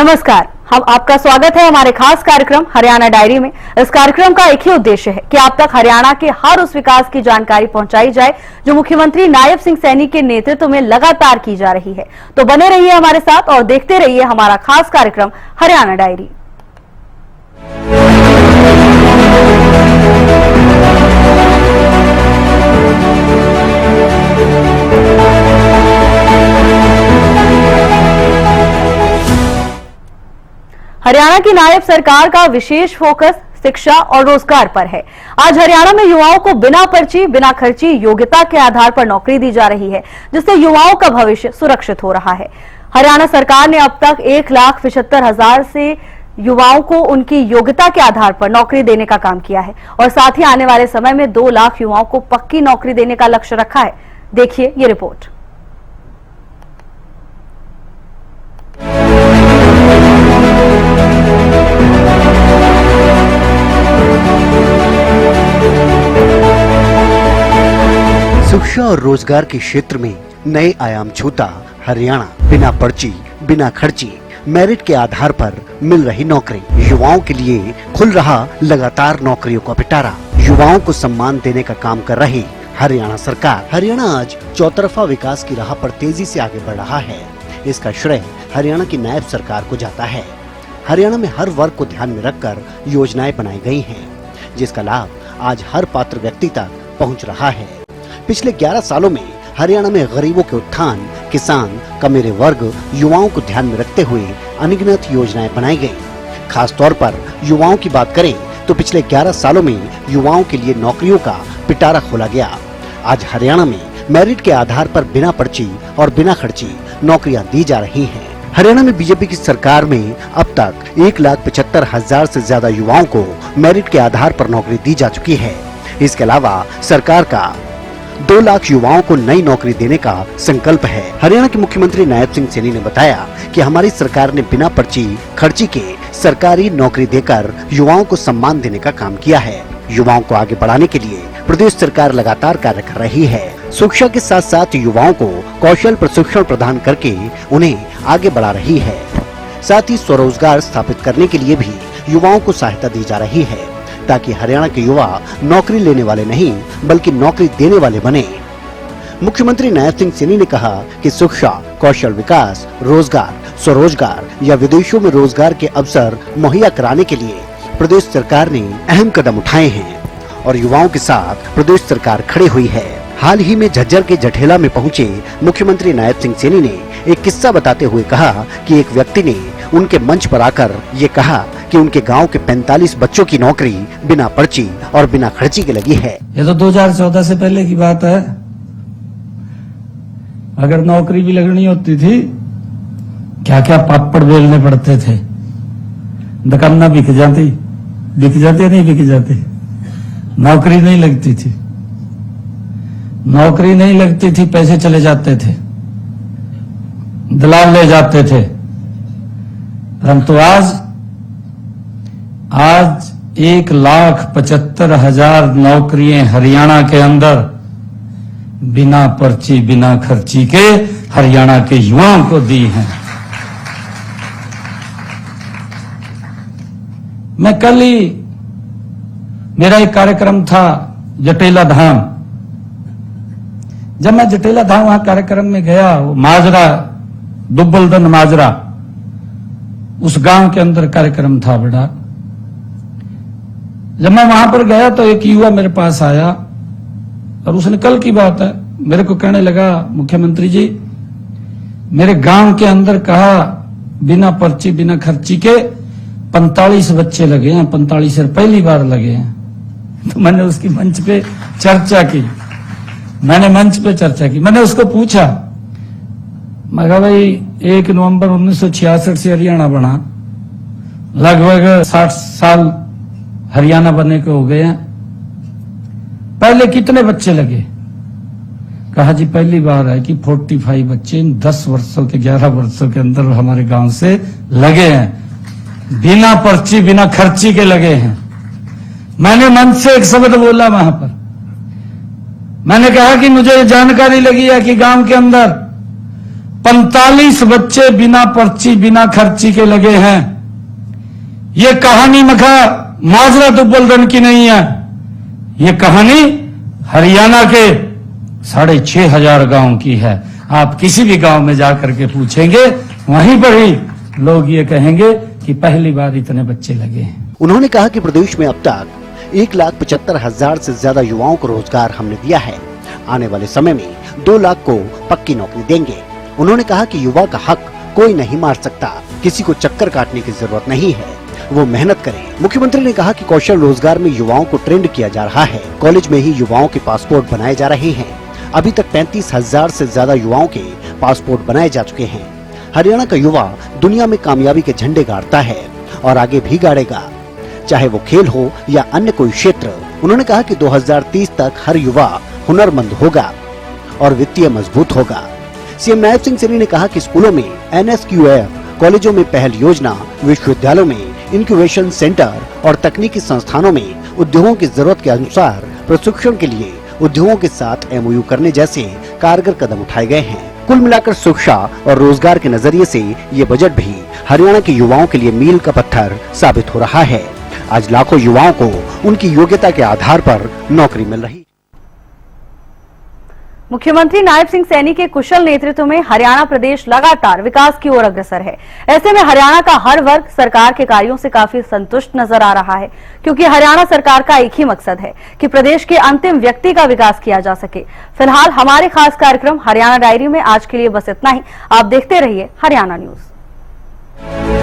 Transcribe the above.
नमस्कार, हम आपका स्वागत है हमारे खास कार्यक्रम हरियाणा डायरी में। इस कार्यक्रम का एक ही उद्देश्य है कि आप तक हरियाणा के हर उस विकास की जानकारी पहुंचाई जाए जो मुख्यमंत्री नायब सिंह सैनी के नेतृत्व में लगातार की जा रही है। तो बने रहिए हमारे साथ और देखते रहिए हमारा खास कार्यक्रम हरियाणा डायरी। हरियाणा की नायब सरकार का विशेष फोकस शिक्षा और रोजगार पर है। आज हरियाणा में युवाओं को बिना पर्ची, बिना खर्ची योग्यता के आधार पर नौकरी दी जा रही है, जिससे युवाओं का भविष्य सुरक्षित हो रहा है। हरियाणा सरकार ने अब तक 1,75,000 से युवाओं को उनकी योग्यता के आधार पर नौकरी देने का काम किया है और साथ ही आने वाले समय में 2 लाख युवाओं को पक्की नौकरी देने का लक्ष्य रखा है। देखिए ये रिपोर्ट। शिक्षा और रोजगार के क्षेत्र में नए आयाम छूता हरियाणा। बिना पर्ची, बिना खर्ची, मेरिट के आधार पर मिल रही नौकरी। युवाओं के लिए खुल रहा लगातार नौकरियों का पिटारा। युवाओं को सम्मान देने का काम कर रही हरियाणा सरकार। हरियाणा आज चौतरफा विकास की राह पर तेजी से आगे बढ़ रहा है। इसका श्रेय हरियाणा की नायब सरकार को जाता है। हरियाणा में हर वर्ग को ध्यान में रखकर योजनाएं बनाई गई हैं, जिसका लाभ आज हर पात्र व्यक्ति तक पहुंच रहा है। पिछले 11 सालों में हरियाणा में गरीबों के उत्थान, किसान, कमेरे वर्ग, युवाओं को ध्यान में रखते हुए अनगिनत योजनाएं बनाई गई। खास तौर पर युवाओं की बात करें तो पिछले 11 सालों में युवाओं के लिए नौकरियों का पिटारा खोला गया। आज हरियाणा में मेरिट के आधार पर बिना पर्ची और बिना खर्ची नौकरियां दी जा रही हैं। हरियाणा में बीजेपी की सरकार में अब तक 1,75,000 से ज्यादा युवाओं को मेरिट के आधार पर नौकरी दी जा चुकी है। इसके अलावा सरकार का 2 लाख युवाओं को नई नौकरी देने का संकल्प है। हरियाणा के मुख्यमंत्री नायब सिंह सैनी ने बताया कि हमारी सरकार ने बिना पर्ची खर्ची के सरकारी नौकरी देकर युवाओं को सम्मान देने का काम किया है। युवाओं को आगे बढ़ाने के लिए प्रदेश सरकार लगातार कार्य कर रही है। शिक्षा के साथ साथ युवाओं को कौशल प्रशिक्षण प्रदान करके उन्हें आगे बढ़ा रही है। साथ ही स्वरोजगार स्थापित करने के लिए भी युवाओं को सहायता दी जा रही है, ताकि हरियाणा के युवा नौकरी लेने वाले नहीं बल्कि नौकरी देने वाले बने। मुख्यमंत्री नायब सिंह सैनी ने कहा कि शिक्षा, कौशल विकास, रोजगार, स्वरोजगार या विदेशों में रोजगार के अवसर मुहैया कराने के लिए प्रदेश सरकार ने अहम कदम उठाए हैं और युवाओं के साथ प्रदेश सरकार खड़ी हुई है। हाल ही में झज्जर के जठेला में पहुंचे मुख्यमंत्री नायब सिंह सैनी ने एक किस्सा बताते हुए कहा कि एक व्यक्ति ने उनके मंच पर आकर ये कहा कि उनके गांव के 45 बच्चों की नौकरी बिना पर्ची और बिना खर्ची के लगी है। ये तो 2014 से पहले की बात है। अगर नौकरी भी लगनी होती थी, क्या क्या पापड़ बेलने पड़ते थे, दुकान बिक जाती नहीं बिक जाती, नौकरी नहीं लगती थी। नौकरी नहीं लगती थी, पैसे चले जाते थे, दलाल ले जाते थे। परंतु आज 1,75,000 नौकरियां हरियाणा के अंदर बिना पर्ची, बिना खर्ची के हरियाणा के युवाओं को दी हैं। मैं कल ही, मेरा एक कार्यक्रम था जटेला धाम। जब मैं जटेला धाम वहां कार्यक्रम में गया, माजरा, दुब्बलदन माजरा, उस गांव के अंदर कार्यक्रम था बड़ा। जब मैं वहां पर गया तो एक युवा मेरे पास आया और उसने, कल की बात है, मेरे को कहने लगा, मुख्यमंत्री जी, मेरे गांव के अंदर कहा बिना पर्ची, बिना खर्ची के 45 बच्चे लगे हैं, 45 पहली बार लगे हैं। तो मैंने उसकी मंच पे चर्चा की। मैंने उसको पूछा, मैं कहा भाई 1 नवंबर 1966 से हरियाणा बना, लगभग 60 साल हरियाणा बनने को हो गए हैं, पहले कितने बच्चे लगे? कहा जी पहली बार है कि 45 बच्चे 10 वर्षों के 11 वर्षों के अंदर हमारे गांव से लगे हैं, बिना पर्ची, बिना खर्ची के लगे हैं। मैंने मन से एक शब्द बोला वहां पर, मैंने कहा कि मुझे जानकारी लगी है कि गांव के अंदर 45 बच्चे बिना पर्ची बिना खर्ची के लगे हैं। ये कहानी मखा माजरा दुब्बलदन की नहीं है, ये कहानी हरियाणा के 6,500 गांव की है। आप किसी भी गांव में जाकर के पूछेंगे, वहीं पर ही लोग ये कहेंगे कि पहली बार इतने बच्चे लगे हैं। उन्होंने कहा कि प्रदेश में अब तक 1,75,000 से ज्यादा युवाओं को रोजगार हमने दिया है। आने वाले समय में 2 लाख को पक्की नौकरी देंगे। उन्होंने कहा कि युवा का हक कोई नहीं मार सकता, किसी को चक्कर काटने की जरूरत नहीं है, वो मेहनत करें। मुख्यमंत्री ने कहा कि कौशल रोजगार में युवाओं को ट्रेंड किया जा रहा है। कॉलेज में ही युवाओं के पासपोर्ट बनाए जा रहे हैं। अभी तक 35,000 से ज्यादा युवाओं के पासपोर्ट बनाए जा चुके हैं। हरियाणा का युवा दुनिया में कामयाबी के झंडे गाड़ता है और आगे भी गाड़ेगा, चाहे वो खेल हो या अन्य कोई क्षेत्र। उन्होंने कहा कि 2030 तक हर युवा हुनरमंद होगा और वित्तीय मजबूत होगा। सीएम नायब सिंह सैनी ने कहा कि स्कूलों में NSQF, कॉलेजों में पहल योजना, विश्वविद्यालयों में इंक्यूबेशन सेंटर और तकनीकी संस्थानों में उद्योगों की जरूरत के अनुसार प्रशिक्षण के लिए उद्योगों के साथ MOU करने जैसे कारगर कदम उठाए गए हैं। कुल मिलाकर शिक्षा और रोजगार के नजरिए से ये बजट भी हरियाणा के युवाओं के लिए मील का पत्थर साबित हो रहा है। आज लाखों युवाओं को उनकी योग्यता के आधार पर नौकरी मिल रही। मुख्यमंत्री नायब सिंह सैनी के कुशल नेतृत्व में हरियाणा प्रदेश लगातार विकास की ओर अग्रसर है। ऐसे में हरियाणा का हर वर्ग सरकार के कार्यों से काफी संतुष्ट नजर आ रहा है, क्योंकि हरियाणा सरकार का एक ही मकसद है कि प्रदेश के अंतिम व्यक्ति का विकास किया जा सके। फिलहाल हमारे खास कार्यक्रम हरियाणा डायरी में आज के लिए बस इतना ही। आप देखते रहिए हरियाणा न्यूज।